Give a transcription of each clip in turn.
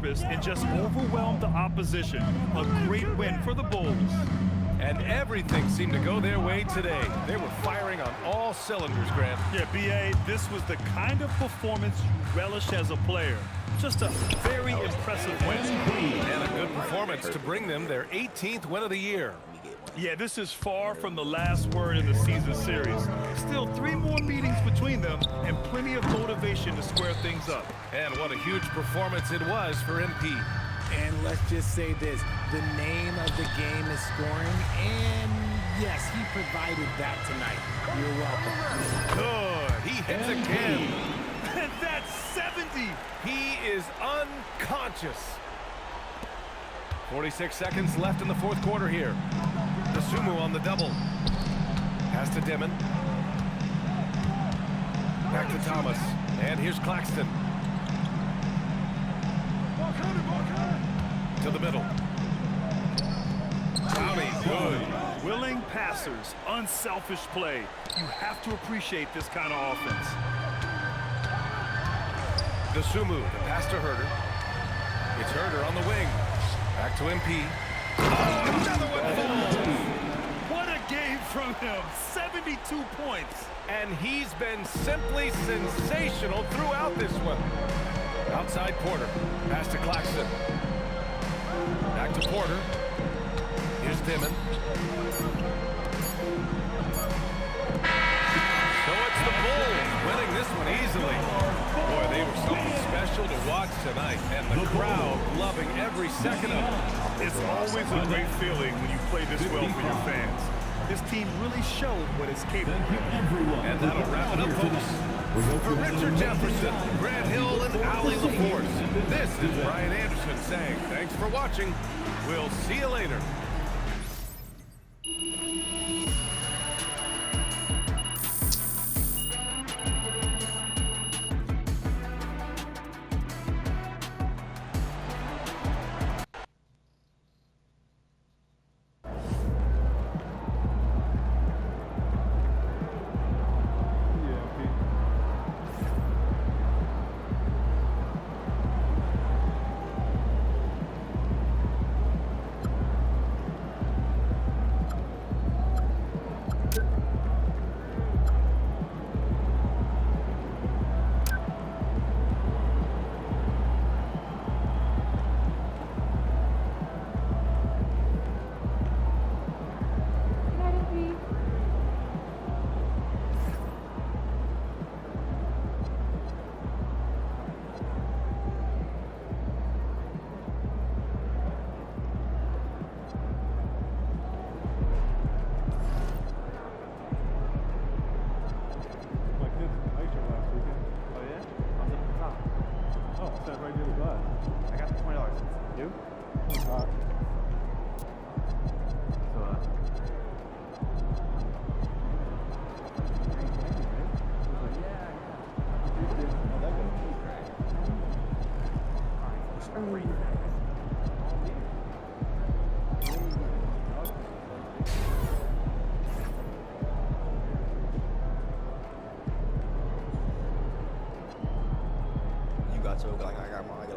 purpose and just overwhelmed the opposition. A great win for the Bulls. And everything seemed to go their way today. They were firing on all cylinders, Grant. Yeah, B.A., this was the kind of performance you relish as a player. Just a very impressive win. And a good performance to bring them their 18th win of the year. Yeah, this is far from the last word in the season series. Still 3 more meetings between them and plenty of motivation to square things up. And what a huge performance it was for MP. And let's just say this, the name of the game is scoring, and yes, he provided that tonight. You're welcome. Good, he hits again. And that's 70. He is unconscious. 46 seconds left in the fourth quarter here. The Sumu on the double. Pass to Dimon. Back to Thomas. And here's Claxton. To the middle. Downey, good. Willing passers, unselfish play. You have to appreciate this kind of offense. The Sumu, the pass to Herder. It's Herder on the wing. Back to MP. Oh, another one falls. What a game from him. 72 points. And he's been simply sensational throughout this one. Outside Porter. Pass to Claxton. Back to Porter. Here's Dimon. So it's the Bulls winning this one easily. Boy, they were something special to watch tonight, and the crowd loving every second of it. It's always a great feeling when you play this well for your fans. This team really showed what it's capable of. And that'll wrap it up, folks. For Richard Jefferson, Grant Hill, and Ali LaForce, this is Brian Anderson saying thanks for watching. We'll see you later.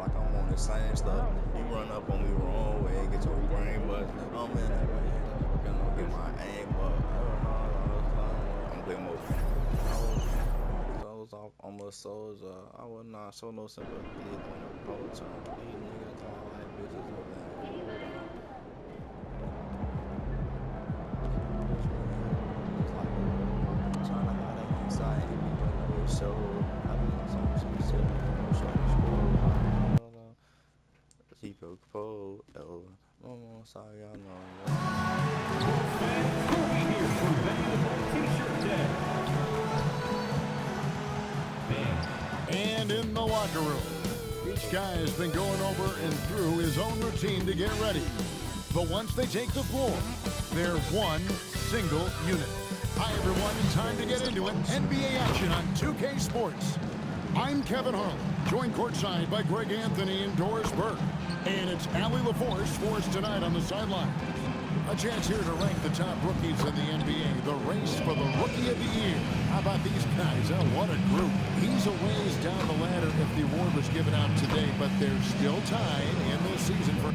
I'm on the same stuff. You run up on me wrong way, get your brain buzzed. Oh man, I'm gonna get my aim up. I'm playing more. I was off on my souls. I would not show no sympathy on the whole time. These niggas don't like bitches up there. Trying to hide it inside and be no show. I be on some shit. Keep your cold, oh, sorry, I know. And in the locker room, each guy has been going over and through his own routine to get ready. But once they take the floor, they're one single unit. Hi, everyone. It's time to get into it. NBA action on 2K Sports. I'm Kevin Harlan, joined courtside by Greg Anthony and Doris Burke. And it's Ali LaForce for us tonight on the sideline. A chance here to rank the top rookies in the NBA. The race for the Rookie of the Year. How about these guys? Oh, what a group. He's a ways down the ladder if the award was given out today, but there's still time in this season for...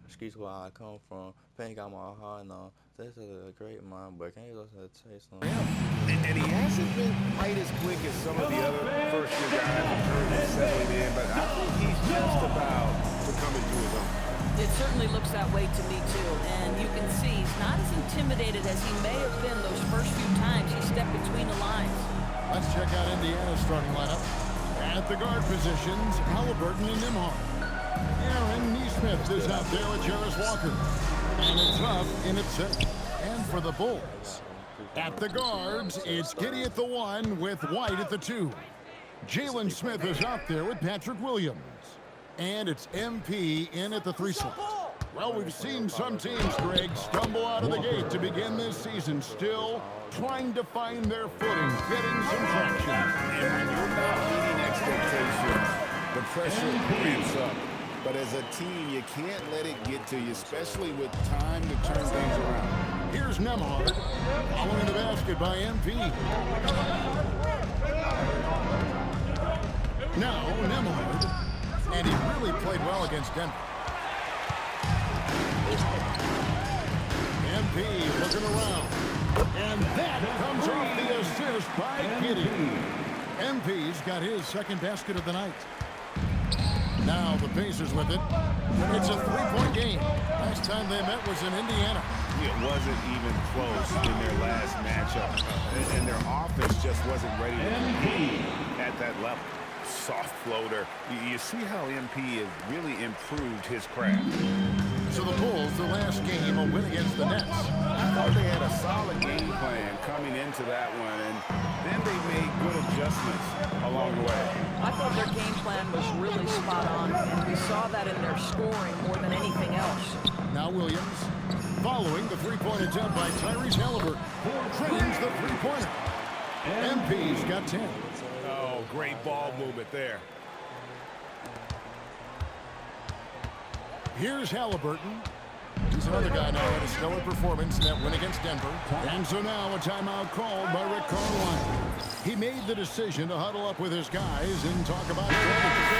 Excuse where I come from. Pain got my heart now. This is a great mind, but can't you listen to taste on? And he hasn't been quite as quick as some of the other first-year guys in terms of settling in, but I think he's just about to come into his own. It certainly looks that way to me, too. And you can see he's not as intimidated as he may have been those first few times he stepped between the lines. Let's check out Indiana's starting lineup. At the guard positions, Halliburton and Nembhard. Aaron Nesmith is out there with Jarris Walker. And it's up in its set. And for the Bulls, at the guards, it's Giddey at the 1 with White at the 2. Jalen Smith is out there with Patrick Williams. And it's MP in at the 3 slot. Well, we've seen some teams, Greg, stumble out of the gate to begin this season, still trying to find their footing, getting some traction. And when you're not meeting expectations, the pressure ramps up. But as a team, you can't let it get to you, especially with time to turn things around. Here's Nembhard, following the basket by MP. Now, Nembhard. And he really played well against Denver. MP looking around. And that comes off the assist by Giddey. MP's got his second basket of the night. Now the Pacers with it. It's a three-point game. Last time they met was in Indiana. It wasn't even close in their last matchup. And their offense just wasn't ready to compete at that level. Soft floater. You see how MP has really improved his craft. So the Bulls, the last game, a win against the Nets. I thought they had a solid game plan coming into that one, and then they made good adjustments along the way. I thought their game plan was really spot on, and we saw that in their scoring more than anything else. Now Williams, following the three-point attempt by Tyrese Halliburton, trains the three-pointer. MP's got 10. Oh, great ball movement there. Here's Halliburton. He's another guy now had a stellar performance in that win against Denver. And so now a timeout called by Rick Carlisle. He made the decision to huddle up with his guys and talk about strategy.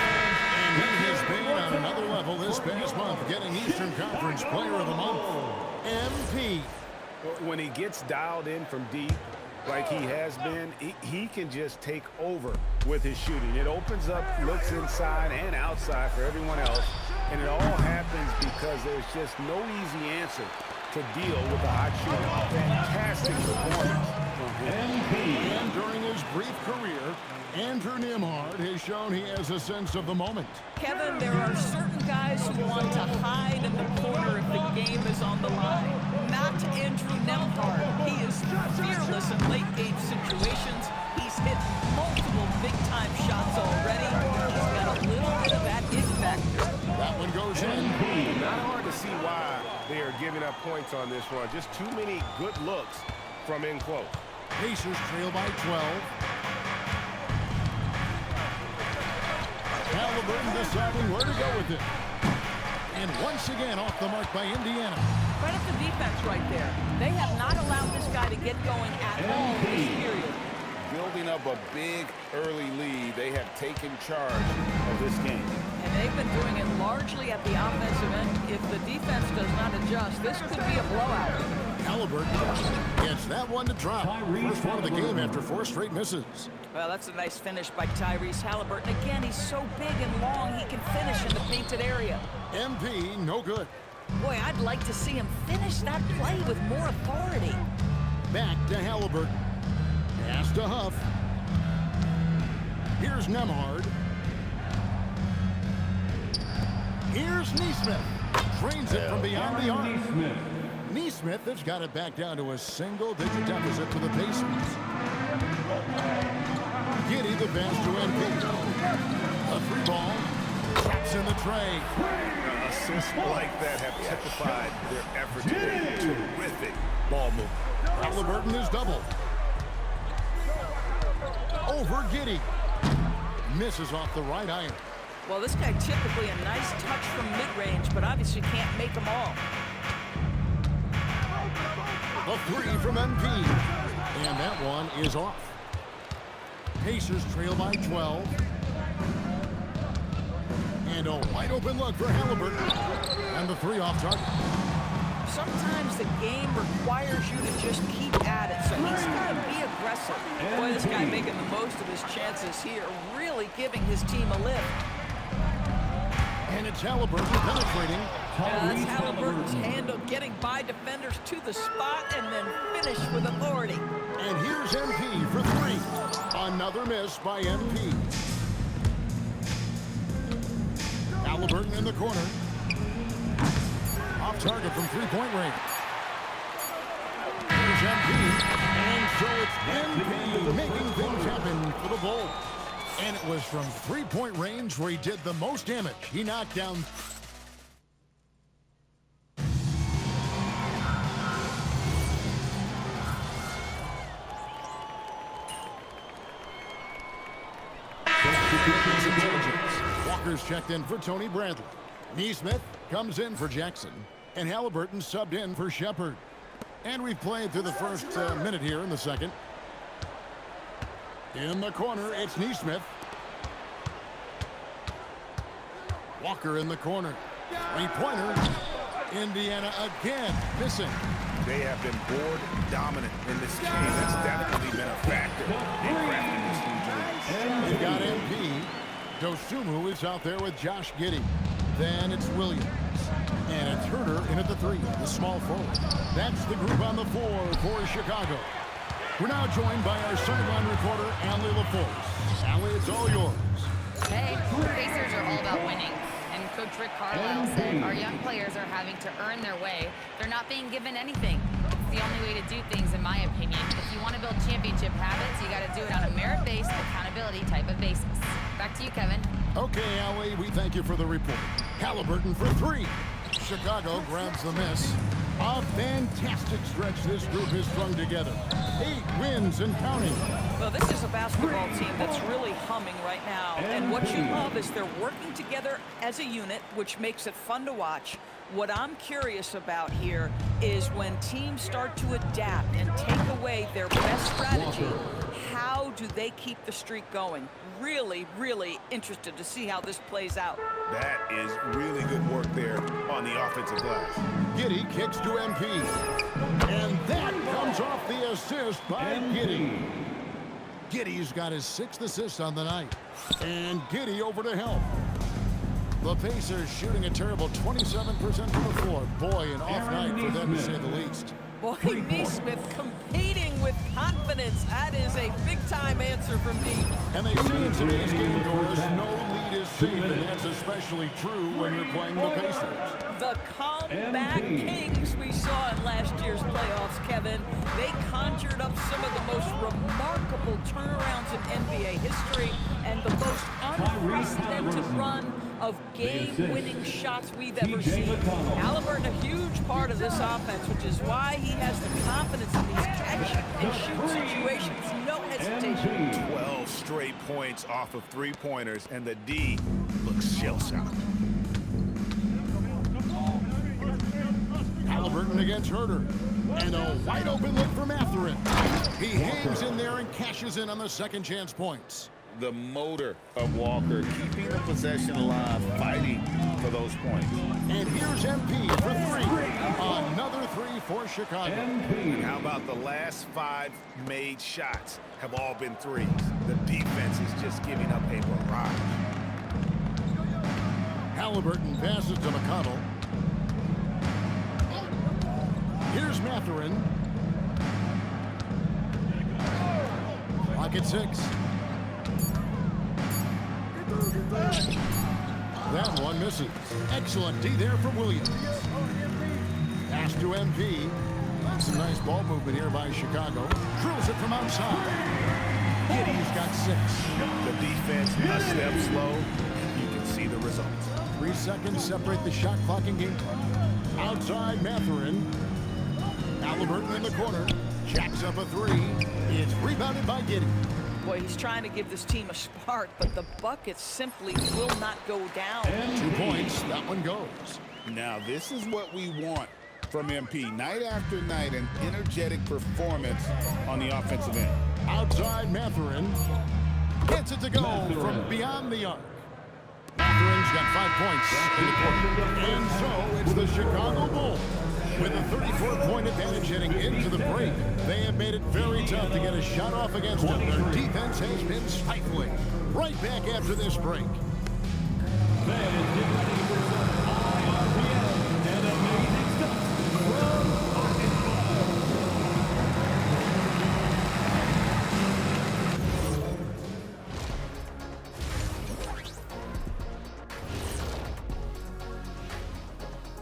And he has been on another level this past month, getting Eastern Conference Player of the Month. MP. When he gets dialed in from deep, like he has been, he can just take over with his shooting. It opens up looks inside and outside for everyone else, and it all happens because there's just no easy answer to deal with a hot shooter. Fantastic performance from him. And during his brief career, Andrew Nembhard has shown he has a sense of the moment. Kevin, there are certain guys who want to hide in the corner if the game is on the line. Not Andrew Nembhard. He is fearless in late-game situations. He's hit multiple big-time shots already. He's got a little bit of that it factor. That one goes in. Not hard to see why they are giving up points on this one. Just too many good looks from in close. Pacers trail by 12. Halliburton deciding where to go with it. And once again off the mark by Indiana. Right at the defense right there. They have not allowed this guy to get going at all this period. Building up a big early lead, they have taken charge of this game. And they've been doing it largely at the offensive end. If the defense does not adjust, this could be a blowout. Halliburton gets that one to drop. First one of the game after 4 straight misses. Well, that's a nice finish by Tyrese Halliburton. Again, he's so big and long, he can finish in the painted area. MP, no good. Boy, I'd like to see him finish that play with more authority. Back to Halliburton. Pass to Huff. Here's Nembhard. Here's Nesmith. Trains it from beyond the arc. Nesmith has got it back down to a single-digit deficit for the Pacers. Giddey the pass to MP. A 3-ball. Taps in the tray. Assists like that have typified their effort today. Terrific ball movement. Halliburton is doubled. Over Giddey. Misses off the right iron. Well, this guy typically a nice touch from mid-range, but obviously can't make them all. A three from MP. And that one is off. Pacers trail by 12. And a wide open look for Halliburton. And the three off target. Sometimes the game requires you to just keep at it, so he's got to be aggressive. Boy, this guy making the most of his chances here, really giving his team a lift. And it's Halliburton penetrating. That's Halliburton's handle, getting by defenders to the spot and then finish with authority. And here's MP for three. Another miss by MP. Halliburton in the corner. Off target from three-point range. Here's MP. And so it's MP making things happen for the Bulls. And it was from three-point range where he did the most damage. He knocked down... Walker's checked in for Tony Bradley. Neesmith comes in for Jackson. And Halliburton subbed in for Shepard. And we've played through the first minute here in the second. In the corner, it's Neesmith. Walker in the corner. Three-pointer. Indiana again missing. They have been board dominant in this game. That's definitely been a factor in crafting this team's lead. They got MP. Dosunmu is out there with Josh Giddey. Then it's Williams. And it's Herter in at the three, the small forward. That's the group on the floor for Chicago. We're now joined by our sideline reporter, Allie LaForce. Allie, it's all yours. Hey, Pacers are all about winning. And Coach Rick Carlisle said our young players are having to earn their way. They're not being given anything. It's the only way to do things, in my opinion. If you want to build championship habits, you got to do it on a merit-based, accountability type of basis. Back to you, Kevin. Okay, Allie, we thank you for the report. Halliburton for three. Chicago grabs the miss. A fantastic stretch this group has strung together. 8 wins and counting. Well, this is a basketball team that's really humming right now. And what you love is they're working together as a unit, which makes it fun to watch. What I'm curious about here is when teams start to adapt and take away their best strategy, how do they keep the streak going? Really, really interested to see how this plays out. That is really good work there on the offensive glass. Giddey kicks to MP. And that comes off the assist by Giddey. Giddey's got his 6th assist on the night. And Giddey over to help. The Pacers shooting a terrible 27% from the floor. Boy, an off night for them to say the least. Boy, Neesmith competing with confidence. That is a big-time answer from deep. And they say in today's game, Doris, no lead is safe, and that's especially true when you're playing the Pacers. The comeback kings we saw in last year's playoffs, Kevin. They conjured up some of the most remarkable turnarounds in NBA history and the most unprecedented run of game-winning shots we've ever seen. Halliburton, a huge part of this offense, which is why he has the confidence in these catch-and-shoot situations. No hesitation. 12 straight points off of three-pointers, and the D looks shell-shocked. Halliburton against Herter. And a wide open look for Mathurin. He hangs in there and cashes in on the second chance points. The motor of Walker, keeping the possession alive, fighting for those points. And here's MP for three. Another three for Chicago. And how about the last 5 made shots have all been threes? The defense is just giving up a barrage. Halliburton passes to McConnell. Here's Mathurin. Clock at 6. That one misses. Excellent D there from Williams. Pass to MP. Some nice ball movement here by Chicago. Drills it from outside. Giddey's got 6. The defense a step slow. You can see the results. 3 seconds separate the shot clock and game clock. Outside Mathurin. Halliburton in the corner. Jacks up a 3. It's rebounded by Giddey. Boy, he's trying to give this team a spark, but the buckets simply will not go down. 2 points. That one goes. Now, this is what we want from MP. Night after night, an energetic performance on the offensive end. Outside Matherin. Gets it to go from beyond the arc. Matherin's got 5 points in the quarter. And so it's the Chicago Bulls with a 34-point advantage heading into the break. They have made it very tough to get a shot off against them. Their defense has been stifling. Right back after this break.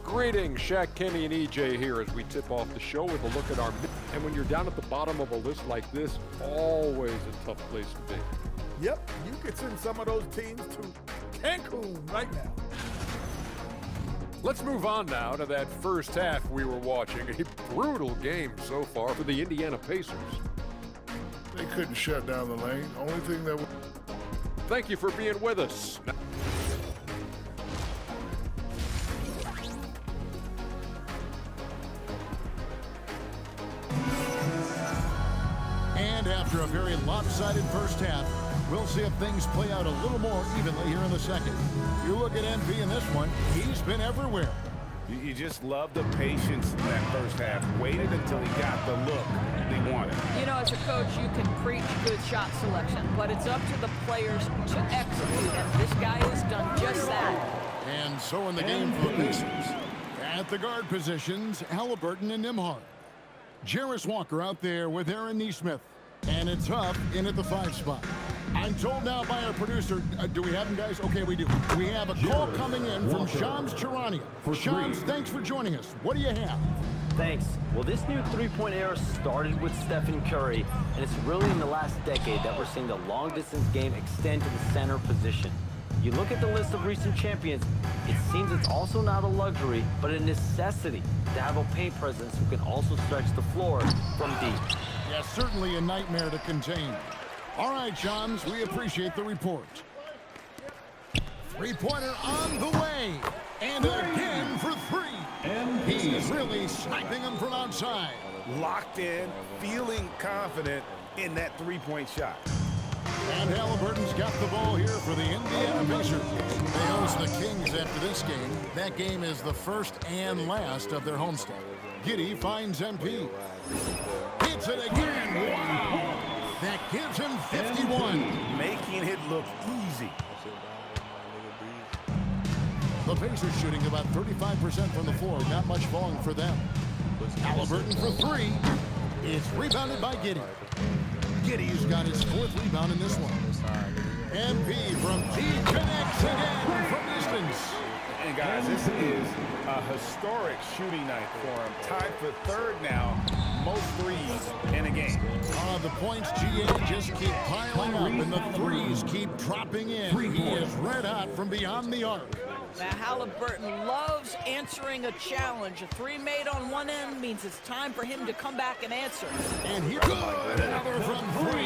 Greetings, Shaq, Kenny, and EJ here as we tip off the show with a look at our... And when you're down at the bottom of a list like this, always a tough place to be. Yep, you could send some of those teams to Cancun right now. Let's move on now to that first half we were watching. A brutal game so far for the Indiana Pacers. They couldn't shut down the lane. Only thing that... Thank you for being with us. And after a very lopsided first half, we'll see if things play out a little more evenly here in the second. You look at MP in this one, he's been everywhere. You just love the patience in that first half. Waited until he got the look he wanted. You know, as a coach, you can preach good shot selection, but it's up to the players to execute, and this guy has done just that. And so in the game for the Pacers, at the guard positions, Halliburton and Nembhard. Jarris Walker out there with Aaron Nesmith. And it's Huff in at the 5 spot. I'm told now by our producer, do we have him, guys? Okay, we do. We have a call coming in from Shams Charania. Shams, thanks for joining us. What do you have? Thanks. Well, this new three-point era started with Stephen Curry, and it's really in the last decade that we're seeing the long-distance game extend to the center position. You look at the list of recent champions, it seems it's also not a luxury, but a necessity to have a paint presence who can also stretch the floor from deep. Yeah, certainly a nightmare to contain. All right, Shams, we appreciate the report. Three-pointer on the way. And again for 3. And he's really sniping them from outside. Locked in, feeling confident in that three-point shot. And Halliburton's got the ball here for the Indiana Pacers. They host the Kings after this game. That game is the first and last of their homestand. Giddey finds MP. Hits it again. Wow! That gives him 51. Making it look easy. The Pacers shooting about 35% from the floor. Not much falling for them. Halliburton for 3. It's rebounded by Giddey. Giddey's got his 4th rebound in this one. MP from deep connects again from distance. And guys, this is a historic shooting night for him. Tied for 3rd now, most threes in a game. The points, GA, just keep piling up, and the threes keep dropping in. He is red hot from beyond the arc. Now, Halliburton loves answering a challenge. A 3 made on one end means it's time for him to come back and answer. And here, good, another from 3.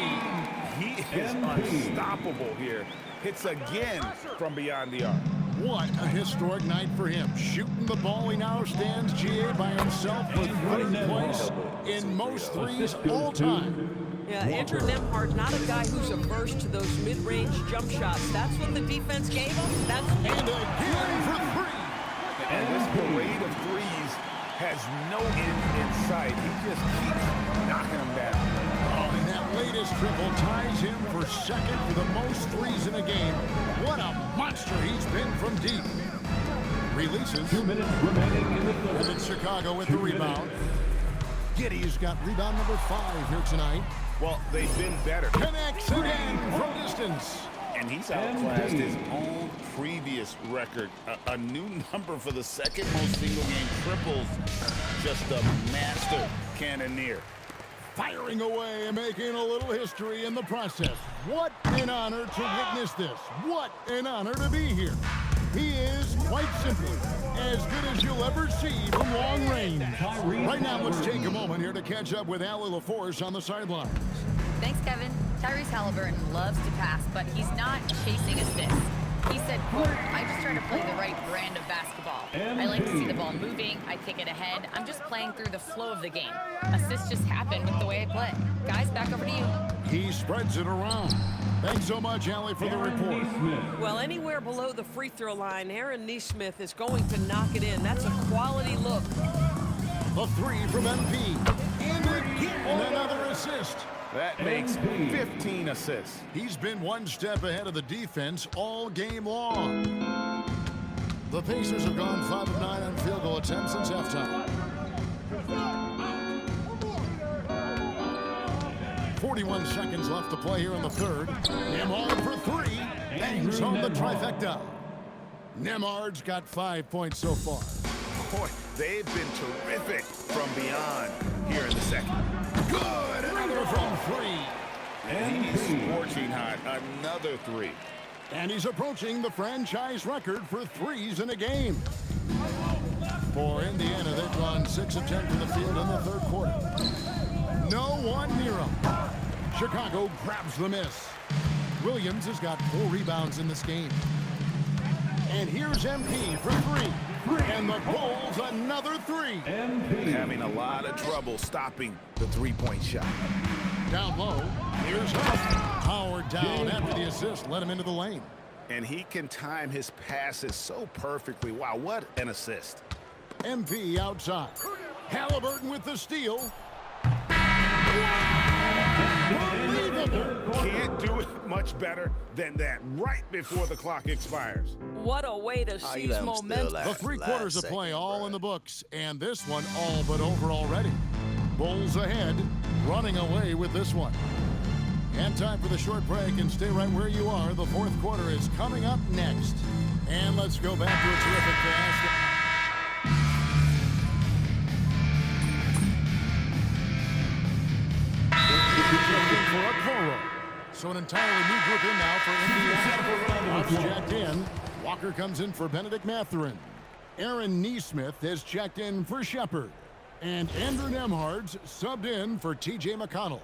He is unstoppable here. Hits again from beyond the arc. What a historic night for him. Shooting the ball, he now stands, GA, by himself for 3rd place in most threes all time. Yeah, Andrew Nembhard, not a guy who's averse to those mid-range jump shots. That's what the defense gave him. That's and again for 3. And this parade of threes has no end in sight. He just keeps knocking them down. Oh, and that latest triple ties him for 2nd for the most threes in a game. What a monster he's been from deep. Releases. 2 minutes remaining in the third. And it's Chicago with the rebound. Giddey's got rebound number 5 here tonight. Well, they've been better. Connects again from distance. And he's outclassed his own previous record. A new number for the 2nd most single-game triples. Just a master cannoneer. Firing away and making a little history in the process. What an honor to witness this. What an honor to be here. He is, quite simply, as good as you'll ever see from long range. Right now, let's take a moment here to catch up with Allie LaForce on the sidelines. Thanks, Kevin. Tyrese Halliburton loves to pass, but he's not chasing assists. He said, quote, I just try to play the right brand of basketball. I like to see the ball moving. I kick it ahead. I'm just playing through the flow of the game. Assists just happen with the way I play. Guys, back over to you. He spreads it around. Thanks so much, Allie, for the report. Well, anywhere below the free throw line, Aaron Neesmith is going to knock it in. That's a quality look. The three from MP. And again, another assist. That makes 15 assists. He's been one step ahead of the defense all game long. The Pacers have gone 5 of 9 on field goal attempts since halftime. 41 seconds left to play here in the third. Nembhard for three. Bangs home the trifecta. Nembhard's got 5 points so far. Boy, they've been terrific from beyond here in the second. Good. Another from three. And he's scorching hot. Another three. And he's approaching the franchise record for threes in a game. For Indiana, they've gone 6 of 10 from the field in the third quarter. No one near him. Chicago grabs the miss. Williams has got 4 rebounds in this game. And here's MP for three. And the Bulls another three. Having a lot of trouble stopping the three-point shot. Down low, here's Huff. Howard down after the assist, let him into the lane. And he can time his passes so perfectly. Wow, what an assist. MP outside. Halliburton with the steal. Can't do it much better than that right before the clock expires. What a way to seize momentum. The 3 quarters of play all in the books, and this one all but over already. Bulls ahead, running away with this one. And time for the short break, and stay right where you are. The fourth quarter is coming up next. And let's go back to a terrific pass. For a Coro. So an entirely new group in now for Indiana. Ruff's checked in. Walker comes in for Benedict Mathurin. Aaron Neesmith has checked in for Shepard. And Andrew Nembhard's subbed in for T.J. McConnell.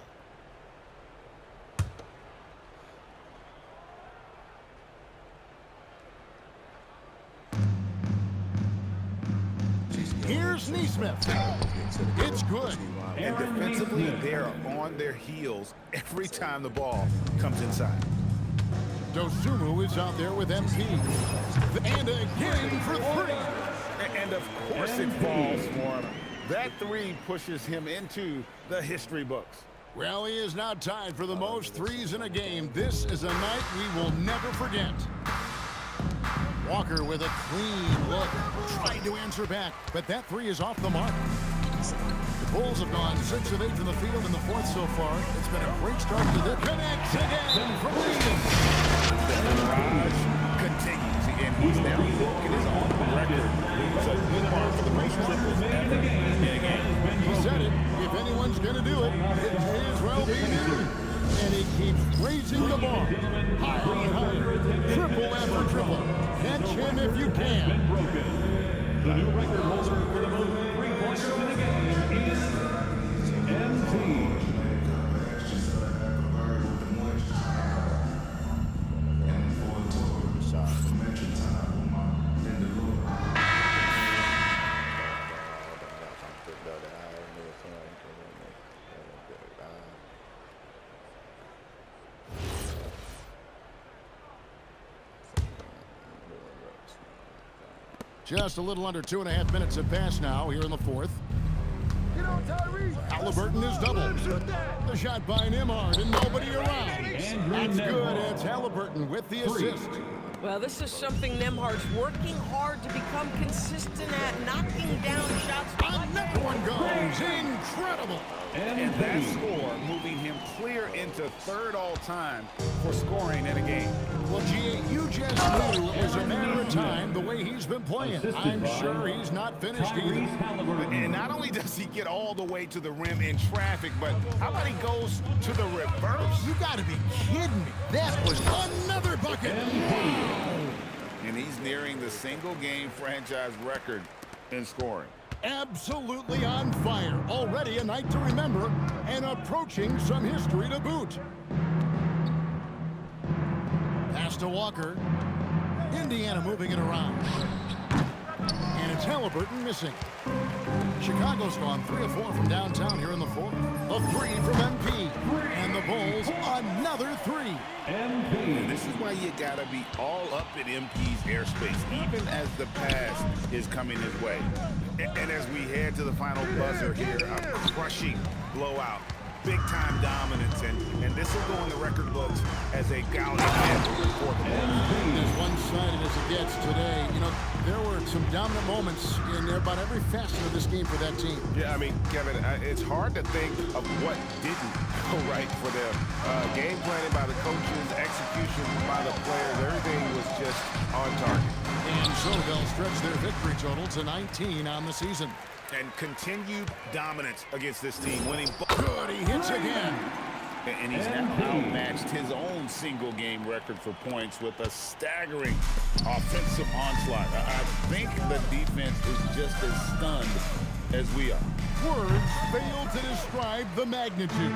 Here's Neesmith. It's good. And defensively, they're on their heels every time the ball comes inside. Dosunmu is out there with MP. And again for three. And of course it falls for him. That three pushes him into the history books. Well, he is now tied for the most threes in a game. This is a night we will never forget. Walker with a clean look. Trying to answer back, but that three is off the mark. The Bulls have gone 6 of 8 from the field in the fourth so far. It's been a great start to this. Connects again from Williams. The barrage continues, and he's now broken his own record. So good mark for the most triples ever in a game. He said it. If anyone's going to do it, it may as well be him. And he keeps raising the bar. Higher and higher. Triple after triple. Catch him if you can. The new record holder for the most three-pointers in the game is MP. Just a little under 2.5 minutes have passed now here in the fourth. Halliburton is doubled. The shot by Nembhard and nobody around. That's good. It's Halliburton with the assist. Well, this is something Nembhard's working hard to become consistent at, knocking down shots. Another one goes. Incredible. And that score moving him clear into third all-time for scoring in a game. Well, G.A., you just knew it was a matter of time the way he's been playing. I'm sure he's not finished either. And not only does he get all the way to the rim in traffic, but how about he goes to the reverse? You got to be kidding me. That was another bucket. And he's nearing the single-game franchise record in scoring. Absolutely on fire. Already a night to remember and approaching some history to boot. Pass to Walker. Indiana moving it around. And it's Halliburton. Halliburton missing. Chicago's gone 3 of 4 from downtown here in the fourth. A 3 from MP. And the Bulls, another 3. And this is why you gotta be all up in MP's airspace, even as the pass is coming his way. And as we head to the final buzzer here, a crushing blowout. Big-time dominance, and this will go in the record books as a gauntlet for the Bulls. As one-sided as it gets today, you know, there were some dominant moments in about every facet of this game for that team. Yeah, I mean, Kevin, it's hard to think of what didn't go right for them. Game planning by the coaches, execution by the players, everything was just on target. And so they'll stretch their victory total to 19 on the season. And continued dominance against this team, winning. Good, he hits again. And he's now outmatched his own single-game record for points with a staggering offensive onslaught. I think the defense is just as stunned as we are. Words fail to describe the magnitude.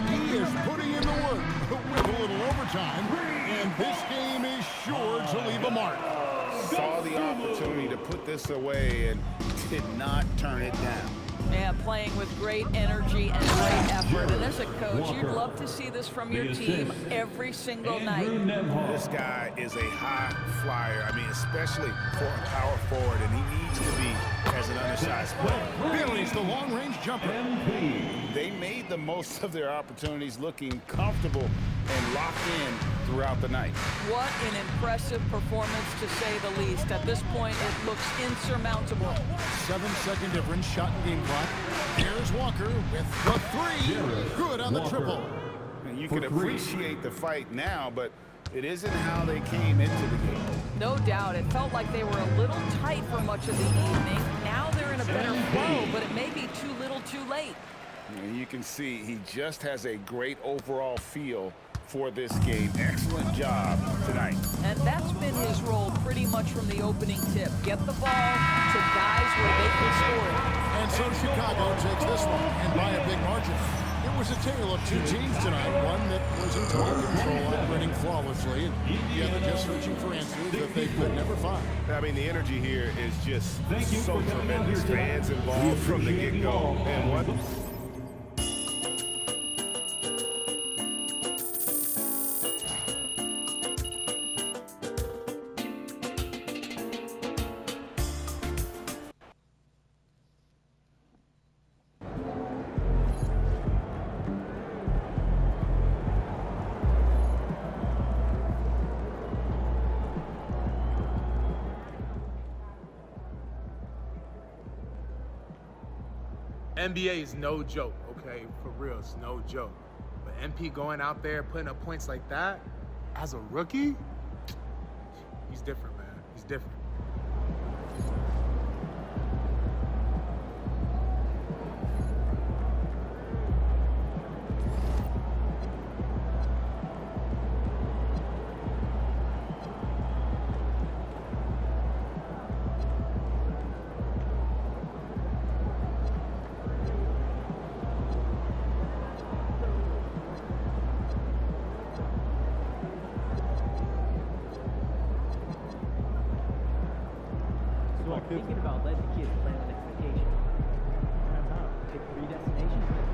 He is putting in the work with a little overtime, and this game is sure to leave a mark. Saw the opportunity to put this away and did not turn it down. Yeah, playing with great energy and great effort. And as a coach, you'd love to see this from your team every single night. This guy is a high flyer. I mean, especially for a power forward, and he needs to be as an undersized player. Billy's the long-range jumper. They made the most of their opportunities, looking comfortable and locked in throughout the night. What an impressive performance, to say the least. At this point, it looks insurmountable. 7-second difference, shot and game clock. Here's Walker with the 3. Good on the triple. And you can appreciate the fight now, but it isn't how they came into the game. No doubt. It felt like they were a little tight for much of the evening. Now they're in a better flow, but it may be too little too late. And you can see he just has a great overall feel for this game. Excellent job tonight. And that's been his role pretty much from the opening tip. Get the ball to guys where they can score it. And so Chicago takes this one, and by a big margin. It was a tale of two teams tonight. One that was in total control, operating flawlessly, and the other just searching for answers that they could never find. I mean, the energy here is just so tremendous. Fans involved from the get-go. And what? NBA is no joke, okay? For real, it's no joke. But MP going out there putting up points like that as a rookie, he's different, man. He's different. Thinking about letting the kids plan an expectation. Pick 3 destinations.